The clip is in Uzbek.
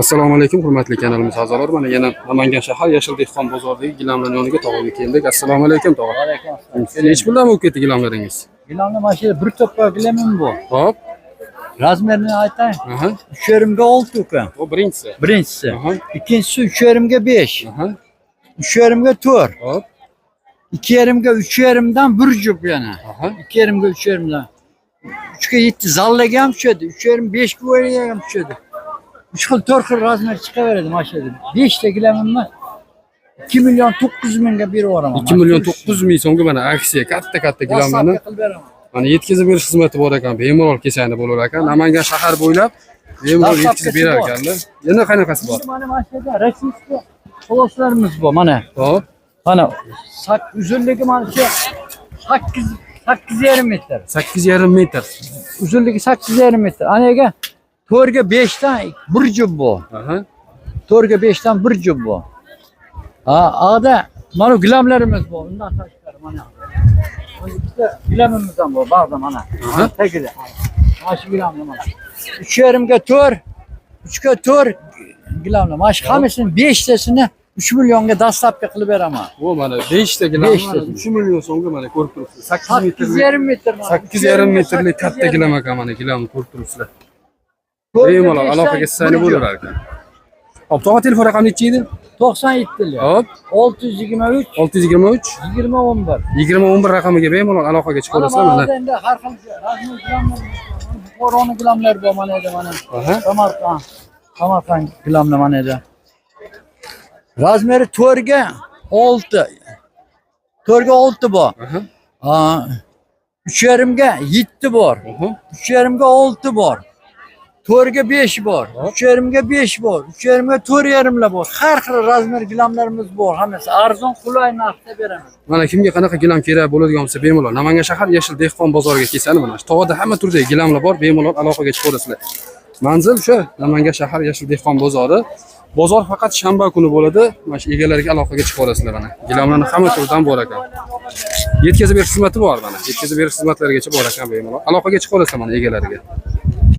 Assalomu alaykum hurmatli kanalimiz a'zolari. Mana yana Namangan shahar Yashil dehqon bozoridagi gilamlar yoniga tog'aga keldik. Assalomu alaykum tog'a. Alaykum assalom. Necha puldan bo'lib ketdi gilamlaringiz? Gilamni mana shu bir to'ppa gilamim bu. Hop. Razmerini aytay. Aha. 3,5 ga 6 ukan. Bu birinchisi. Birinchisi. Aha. Ikkinchisi 3,5 ga 5. Aha. 3,5 ga 4. Hop. 2,5 ga 3,5 dan bir jup yana. Aha. 2,5 ga 3,5 dan. 3 ga 7 zallaga ham tushadi. 3,5 5 ga o'ynaga ham tushadi. 3 xil 4 xil razmer chiqaveradi mana shu yerda. 5 ta gilamimni 2 million 900 mingga berib yuboraman. 2 million 900 ming so'mga mana aksiya katta gilamlarni qilib beraman. mana yetkazib berish xizmati bor ekan. Bemalol kechani bo'lar ekan. Namangan shahar bo'ylab bemalol yetkazib berar ekanlar. Yana qanaqasi bor? Mana shu yerda rossiyskiy xoloslarimiz bor mana. Hop. Mana uzunligi mana shu 8,5 metr. 8,5 metr. Uzunligi 8,5 metr. Anaga 4 ga 5 dan bir jup bu. Aha. 4 ga 5 dan bir jup bu. Ada mana gilamlarimiz bor. Undan tashqari mana. Bitta gilamimiz ham bor, ba'zan mana. Tagida. Mana shu gilamlar mana. 3,5 ga 4, 3 ga 4 gilamlar. Mana shu hammasini 5 tasini 3 millionga dastlabki qilib beraman. Bu mana 5 ta gilam 3 million so'mga mana ko'rib turibsiz. 8,5 metr. 8,5 metrlik katta gilam ekan mana gilamni ko'rib turibsizlar. Bemalol aloqaga sizlarni bo'lalar ekan. Hop, tog'a telefon raqami nechi edi? 97 Hop, 623 623 2011. 2011 raqamiga bemalol aloqaga chiqa olasizlar mana. Endi har xil razmer gilamlar, Buxoroning gilamlari bor mana edi mana. Aha. Samarqand gilamlar mana edi. Razmeri 4 ga 6. 4 ga 6 bor. Aha. 3,5 ga 7 bor. 3,5 ga 6 bor. 4 ga 5 bor. 3,5 ga 5 bor. 3,5 ga 4,5 lar bor. Har xil razmer gilamlarimiz bor. Hammasi arzon, qulay narxda beramiz. Mana kimga qanaqa gilam kerak bo'ladigan bo'lsa bemalol Namangan shahar Yashil dehqon bozoriga kelsani mana shu tog'ada hamma turdagi gilamlar bor. Bemalol aloqaga chiqa olasizlar. Manzil o'sha Namangan shahar Yashil dehqon bozori. Bozor faqat shanba kuni bo'ladi. Mana shu egalariga aloqaga chiqa olasizlar mana. Gilamlarni hamma turidan bor ekan. Yetkazib berish xizmati bor mana. Yetkazib berish xizmatlarigacha bor ekan bemalol. Aloqaga chiqa olasizlar mana egalariga.